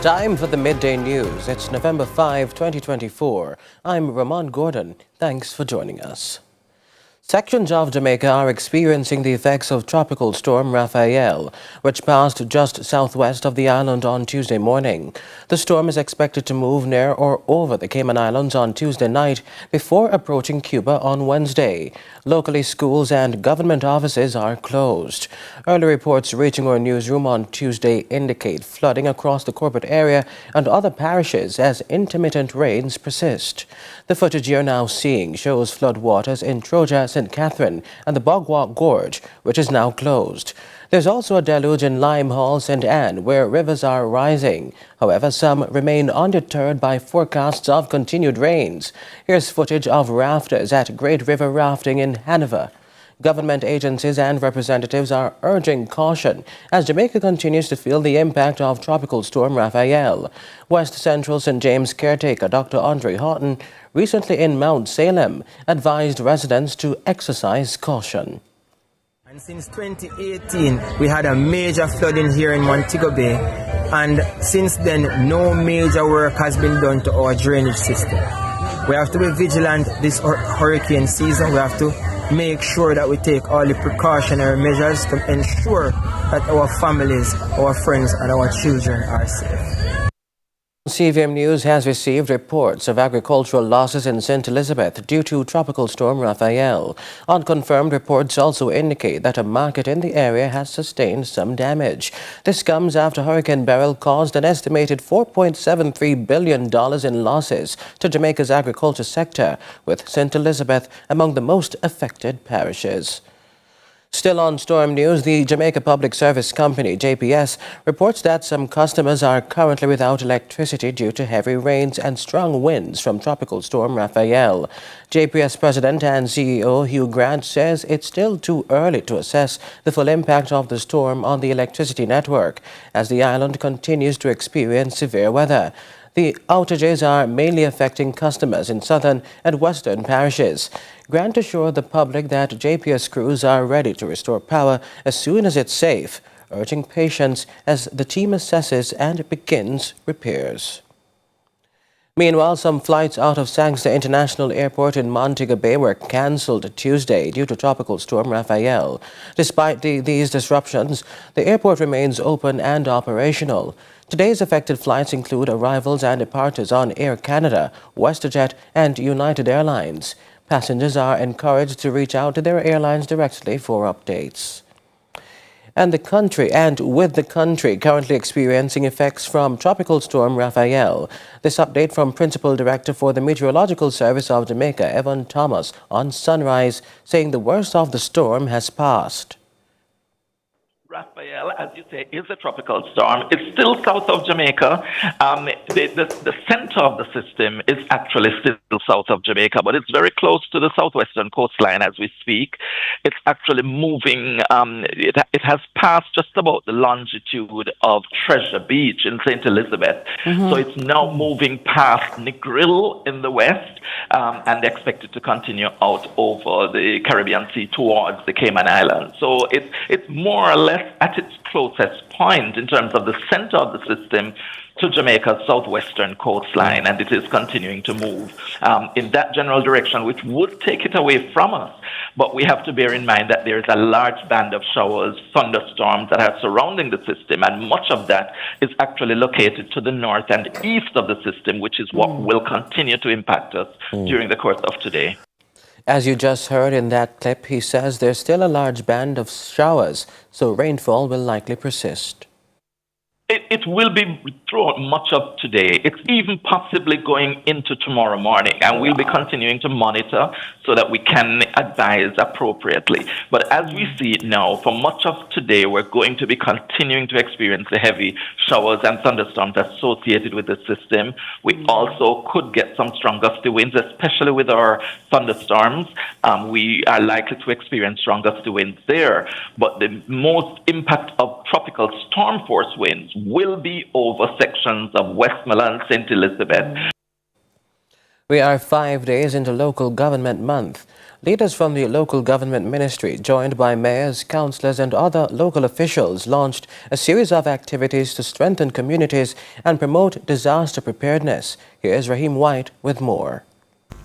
time for the Midday News. It's November 5, 2024. I'm Ramon Gordon. Thanks for joining us. Sections of Jamaica are experiencing the effects of Tropical Storm Raphael, which passed just southwest of the island on Tuesday morning. The storm is expected to move near or over the Cayman Islands on Tuesday night before approaching Cuba on Wednesday. Locally, schools and government offices are closed. Early reports reaching our newsroom on Tuesday indicate flooding across the corporate area and other parishes as intermittent rains persist. The footage you're now seeing shows floodwaters in Troja, St. Catherine and the Bogwalk Gorge, which is now closed. There's also a deluge in Lime Hall, St. Anne, where rivers are rising. However, some remain undeterred by forecasts of continued rains. Here's footage of rafters at Great River Rafting in Hanover. Government agencies and representatives are urging caution as Jamaica continues to feel the impact of Tropical Storm Raphael. West Central St. James caretaker Dr. Andre Houghton, recently in Mount Salem, advised residents to exercise caution. And since 2018, we had a major flooding here in Montego Bay, and since then, no major work has been done to our drainage system. We have to be vigilant this hurricane season. We have to make sure that we take all the precautionary measures to ensure that our families, our friends, and our children are safe. CVM News has received reports of agricultural losses in St. Elizabeth due to Tropical Storm Raphael. Unconfirmed reports also indicate that a market in the area has sustained some damage. This comes after Hurricane Beryl caused an estimated $4.73 billion in losses to Jamaica's agriculture sector, with St. Elizabeth among the most affected parishes. Still on storm news, the Jamaica Public Service Company, JPS, reports that some customers are currently without electricity due to heavy rains and strong winds from Tropical Storm Raphael. JPS President and CEO Hugh Grant says it's still too early to assess the full impact of the storm on the electricity network as the island continues to experience severe weather. The outages are mainly affecting customers in southern and western parishes. Grant assured the public that JPS crews are ready to restore power as soon as it's safe, urging patience as the team assesses and begins repairs. Meanwhile, some flights out of Sangster International Airport in Montego Bay were cancelled Tuesday due to Tropical Storm Raphael. Despite these disruptions, the airport remains open and operational. Today's affected flights include arrivals and departures on Air Canada, WestJet, and United Airlines. Passengers are encouraged to reach out to their airlines directly for updates. And with the country currently experiencing effects from Tropical Storm Raphael. This update from Principal Director for the Meteorological Service of Jamaica, Evan Thomas, on Sunrise, saying the worst of the storm has passed. Raphael, as you say, is a tropical storm. It's still south of Jamaica. The center of the system is actually still south of Jamaica, but it's very close to the southwestern coastline as we speak. It's actually moving. It has passed just about the longitude of Treasure Beach in St. Elizabeth. So it's now moving past Negril in the west and expected to continue out over the Caribbean Sea towards the Cayman Islands. So it's more or less at its closest point in terms of the center of the system to Jamaica's southwestern coastline, and it is continuing to move in that general direction, which would take it away from us. But we have to bear in mind that there is a large band of showers, thunderstorms that are surrounding the system, and much of that is actually located to the north and east of the system, which is what will continue to impact us during the course of today. As you just heard in that clip, he says there's still a large band of showers, so rainfall will likely persist. It will be throughout much of today. It's even possibly going into tomorrow morning, and we'll be continuing to monitor so that we can advise appropriately. But as we see it now, for much of today, we're going to be continuing to experience the heavy showers and thunderstorms associated with the system. We also could get some strong gusty winds, especially with our thunderstorms. We are likely to experience strong gusty winds there, but the most impact of tropical storm force winds will be over sections of Westmoreland, St. Elizabeth. We are 5 days into Local Government Month. Leaders from the Local Government Ministry, joined by mayors, councilors and other local officials, launched a series of activities to strengthen communities and promote disaster preparedness. Here's Rahim White with more.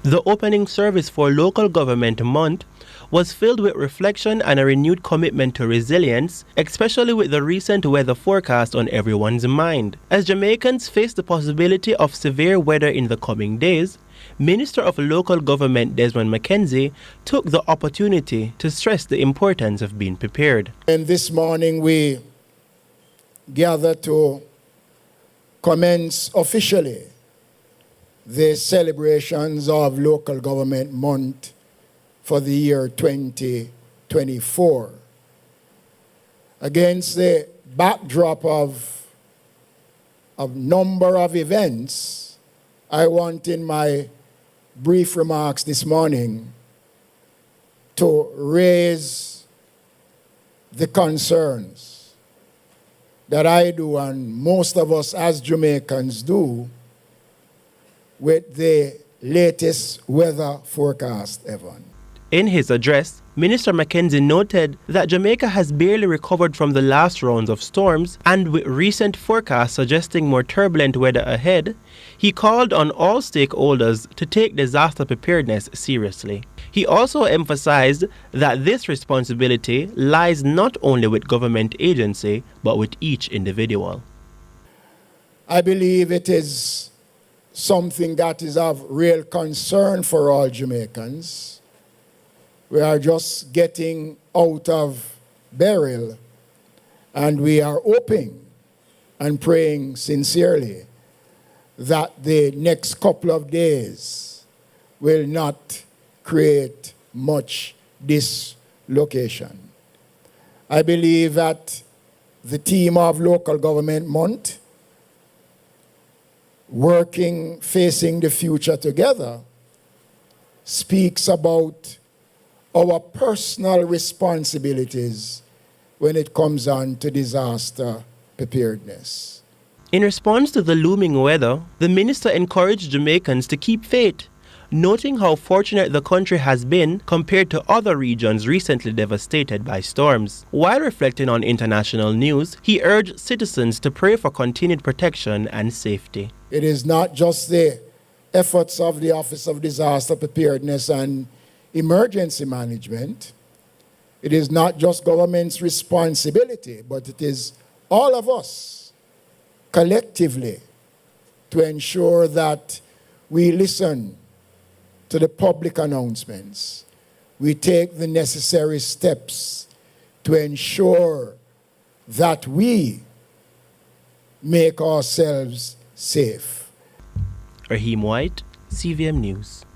The opening service for Local Government Month was filled with reflection and a renewed commitment to resilience, especially with the recent weather forecast on everyone's mind. As Jamaicans face the possibility of severe weather in the coming days, Minister of Local Government Desmond McKenzie took the opportunity to stress the importance of being prepared. And this morning we gather to commence officially the celebrations of Local Government Month for the year 2024. Against the backdrop of a number of events, I want in my brief remarks this morning to raise the concerns that I do and most of us as Jamaicans do with the latest weather forecast, Evan. In his address, Minister McKenzie noted that Jamaica has barely recovered from the last rounds of storms, and with recent forecasts suggesting more turbulent weather ahead, he called on all stakeholders to take disaster preparedness seriously. He also emphasized that this responsibility lies not only with government agency, but with each individual. I believe it is something that is of real concern for all Jamaicans. We are just getting out of burial, and we are hoping and praying sincerely that the next couple of days will not create much dislocation. I believe that the team of Local Government Month, working, facing the future together, speaks about our personal responsibilities when it comes on to disaster preparedness. In response to the looming weather, the minister encouraged Jamaicans to keep faith, noting how fortunate the country has been compared to other regions recently devastated by storms. While reflecting on international news, he urged citizens to pray for continued protection and safety. It is not just the efforts of the Office of Disaster Preparedness and Emergency Management. It is not just government's responsibility, but it is all of us collectively to ensure that we listen to the public announcements. We take the necessary steps to ensure that we make ourselves safe. Rahim White, CVM News.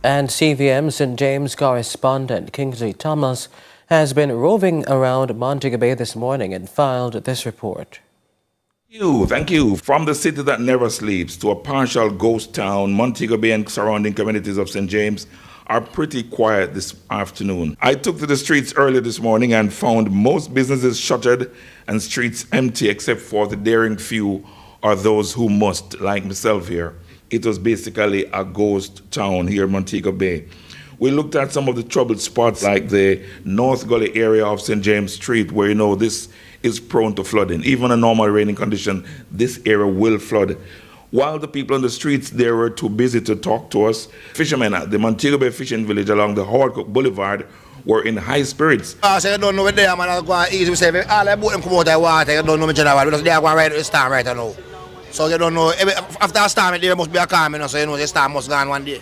And CVM St. James correspondent Kingsley Thomas has been roving around Montego Bay this morning and filed this report. Thank you. From the city that never sleeps to a partial ghost town, Montego Bay and surrounding communities of St. James are pretty quiet this afternoon. I took to the streets early this morning and found most businesses shuttered and streets empty except for the daring few or those who must, like myself here. It was basically a ghost town here in Montego Bay. We looked at some of the troubled spots like the North Gully area of St. James Street where this is prone to flooding. Even in normal raining condition, this area will flood. While the people on the streets, they were too busy to talk to us. Fishermen at the Montego Bay fishing village along the Howard Cook Boulevard were in high spirits. So you don't know what they are, man. I go easy. We say, all the boat them come out of water. You don't know me general because they are going right at the storm right now. So you don't know. After a storm, there must be a calm, so you know the storm must go on one day.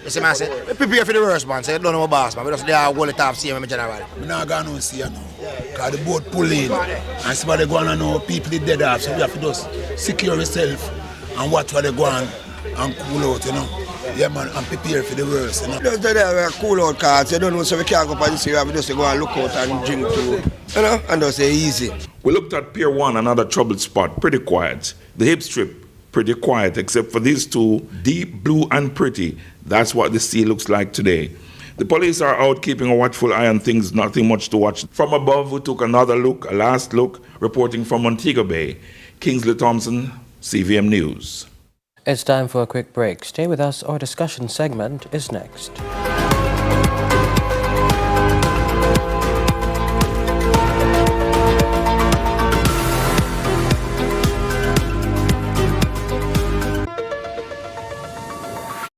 You see, man, say, prepare for the worst, man. So you don't know my boss, man. Because they are going to top see me general. I'm not going to see you now. Because the boat pull in. And somebody going to know people are dead off. So we have to just secure yourself and watch where they go on and cool out, you know. Yeah, man, and prepare for the worst, you know. Just there, we cool out cards. You don't know, so we can't go up and see. We have to just go and look out and drink too. You know, and just say easy. We looked at Pier 1, another troubled spot, pretty quiet. The Hip Strip, pretty quiet, except for these two, deep blue and pretty. That's what the sea looks like today. The police are out keeping a watchful eye on things, nothing much to watch. From above, we took another look, a last look, reporting from Montego Bay. Kingsley Thompson, CVM News. It's time for a quick break. Stay with us. Our discussion segment is next.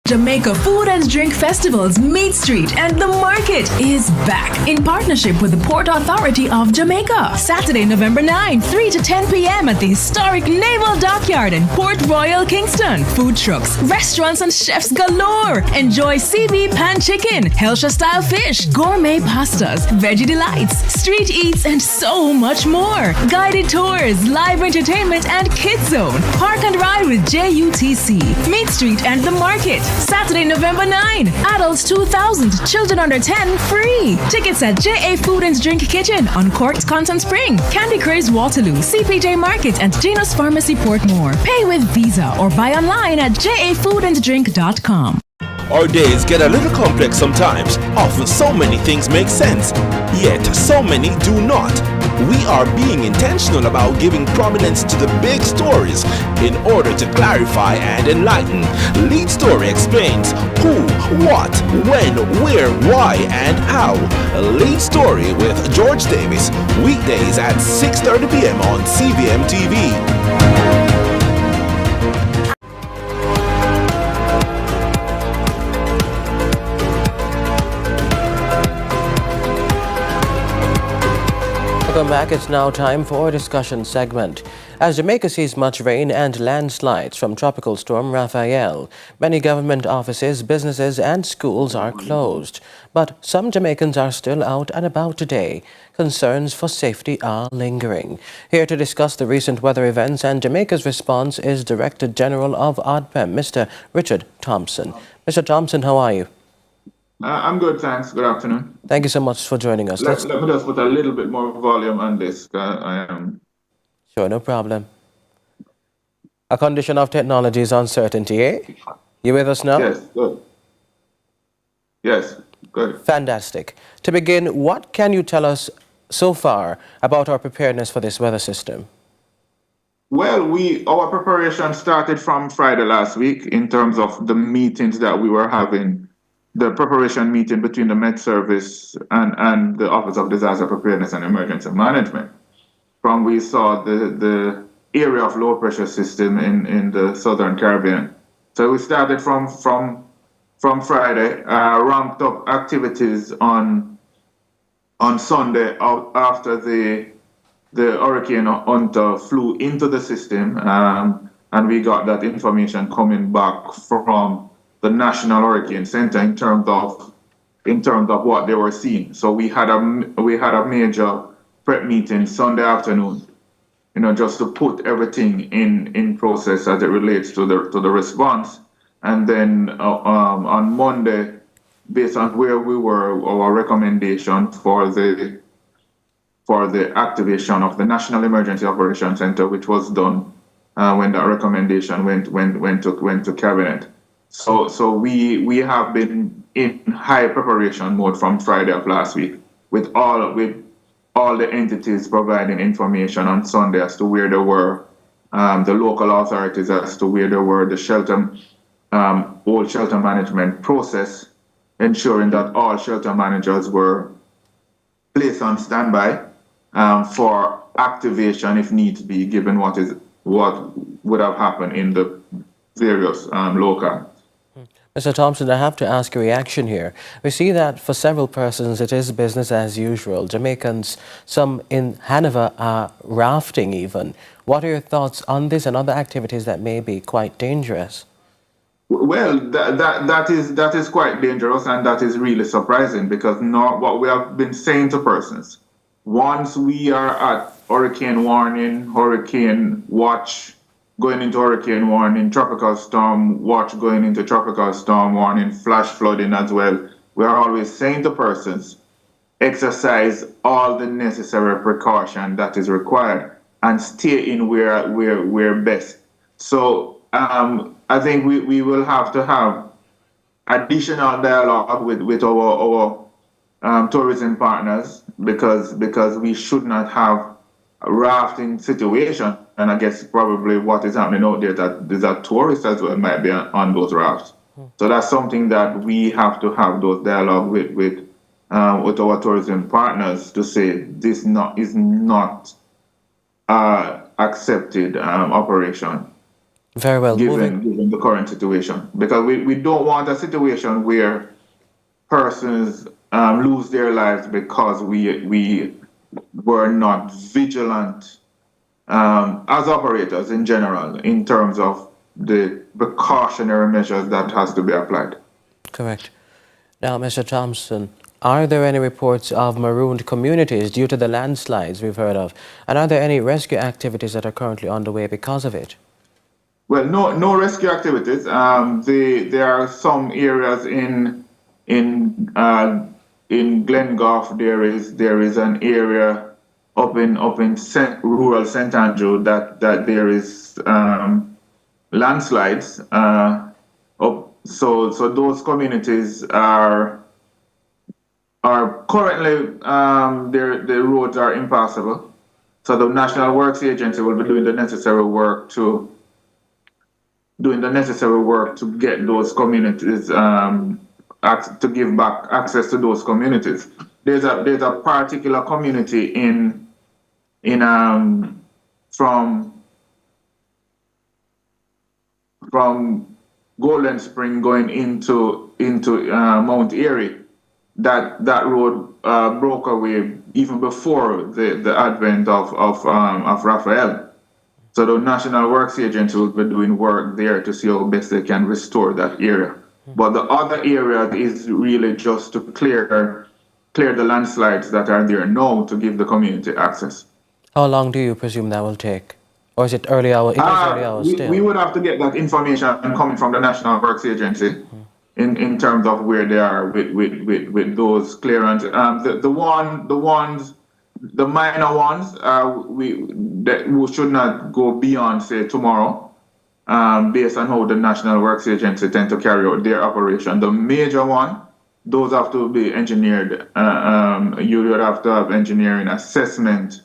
Jamaica Food and Drink Festival's Meat Street and the Market is back in partnership with the Port Authority of Jamaica. Saturday, November 9, 3 to 10 p.m. at the historic Naval Dockyard in Port Royal, Kingston. Food trucks, restaurants, and chefs galore. Enjoy CV pan chicken, Helsha style fish, gourmet pastas, veggie delights, street eats, and so much more. Guided tours, live entertainment, and kids zone. Park and ride with JUTC. Meat Street and the Market. Saturday, November 9. Adults 2,000, children under 10 free. Tickets at JA Food and Drink Kitchen on Cork's Constant Spring, Candy Craze Waterloo, CPJ Market, and Geno's Pharmacy Portmore. Pay with Visa or buy online at jafoodanddrink.com. Our days get a little complex sometimes. Often so many things make sense, yet so many do not. We are being intentional about giving prominence to the big stories in order to clarify and enlighten. Lead Story explains who, what, when, where, why, and how. Lead Story with George Davis, weekdays at 6:30 p.m. on CVM TV. Welcome back. It's now time for our discussion segment. As Jamaica sees much rain and landslides from Tropical Storm Raphael, many government offices, businesses and schools are closed. But some Jamaicans are still out and about today. Concerns for safety are lingering. Here to discuss the recent weather events and Jamaica's response is Director General of ODPEM, Mr. Richard Thompson. Mr. Thompson, how are you? I'm good, thanks. Good afternoon. Thank you so much for joining us. Let me just put a little bit more volume on this. I am. Sure, no problem. A condition of technology is uncertainty, eh? You with us now? Yes, good. Yes, good. Fantastic. To begin, what can you tell us so far about our preparedness for this weather system? Well, our preparation started from Friday last week in terms of the meetings that we were having. The preparation meeting between the Met Service and the Office of Disaster Preparedness and Emergency Management. From we saw the area of low pressure system in the Southern Caribbean. So we started from Friday, ramped up activities on Sunday after the Hurricane Hunter flew into the system, and we got that information coming back from the National Hurricane Center in terms of what they were seeing. So we had a major prep meeting Sunday afternoon, just to put everything in process as it relates to the response. And then on Monday, based on where we were, our recommendation for the activation of the National Emergency Operations Center, which was done when that recommendation went to cabinet. So we have been in high preparation mode from Friday of last week with all the entities providing information on Sunday as to where they were, the local authorities as to where they were, the whole shelter management process, ensuring that all shelter managers were placed on standby for activation if needs be, given what would have happened in the various local. Mr. Thompson, I have to ask your reaction here. We see that for several persons it is business as usual. Jamaicans, some in Hanover, are rafting even. What are your thoughts on this and other activities that may be quite dangerous? Well, that is quite dangerous, and that is really surprising, because what we have been saying to persons, once we are at hurricane warning, hurricane watch, going into hurricane warning, tropical storm watch, going into tropical storm warning, flash flooding as well, we are always saying to persons, exercise all the necessary precaution that is required and stay in where best. So I think we will have to have additional dialogue with our tourism partners, because we should not have rafting situation, and I guess probably what is happening out there that there's a tourist as well might be on those rafts. So that's something that we have to have those dialogue with our tourism partners to say this is not accepted operation. Very well. Given the current situation, because we don't want a situation where persons lose their lives because we were not vigilant as operators in general in terms of the precautionary measures that has to be applied. Correct. Now, Mr. Thompson, are there any reports of marooned communities due to the landslides we've heard of? And are there any rescue activities that are currently underway because of it? Well, no rescue activities. There are some areas in Glengoff. There is an area up in rural St. Andrew that there is landslides. So those communities are currently the roads are impassable. So the National Works Agency will be doing the necessary work to get those communities to give back access to those communities. There's a particular community from Golden Spring going into Mount Erie. That road broke away even before the advent of Raphael. So the National Works Agency will be doing work there to see how best they can restore that area. But the other area is really just to clear the landslides that are there now to give the community access. How long do you presume that will take? Or is it early hours? It is early hours still. We would have to get that information coming from the National Works Agency in terms of where they are with those clearance. The minor ones, we should not go beyond, say, tomorrow, based on how the National Works Agency tend to carry out their operation. The major one, those have to be engineered. You would have to have engineering assessment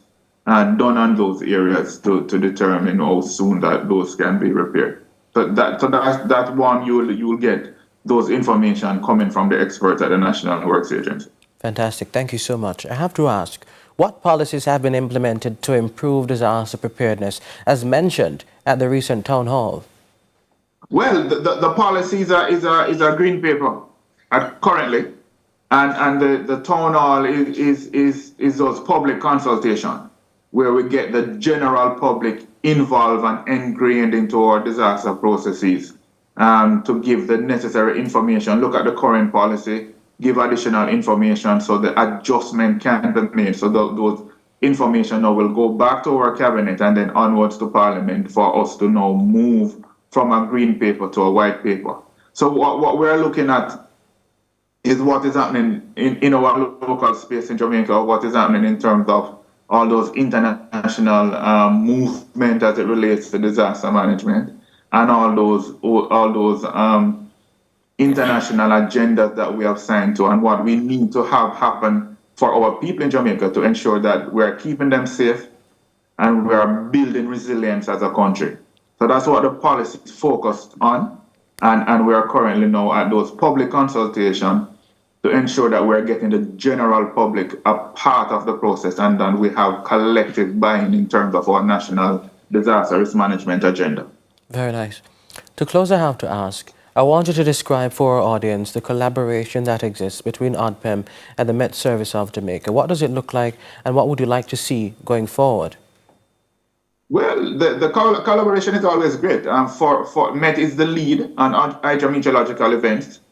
done on those areas to determine how soon that those can be repaired. So that one you will get those information coming from the experts at the National Works Agency. Fantastic. Thank you so much. I have to ask, what policies have been implemented to improve disaster preparedness, as mentioned at the recent town hall? Well, the policies is a green paper currently, and the town hall is those public consultation where we get the general public involved and ingrained into our disaster processes to give the necessary information, look at the current policy, give additional information so the adjustment can be made. So those information now will go back to our cabinet and then onwards to Parliament for us to now move from a green paper to a white paper. So what we're looking at is what is happening in our local space in Jamaica, what is happening in terms of all those international movement as it relates to disaster management and all those international agendas that we have signed to, and what we need to have happen for our people in Jamaica to ensure that we're keeping them safe and we are building resilience as a country. So that's what the policy is focused on, and we are currently now at those public consultations to ensure that we're getting the general public a part of the process, and then we have collective buy-in in terms of our national disaster risk management agenda. Very nice. To close, I have to ask, I want you to describe for our audience the collaboration that exists between ODPEM and the Met Service of Jamaica. What does it look like, and what would you like to see going forward? Well, the collaboration is always great. For Met is the lead on hydrometeorological events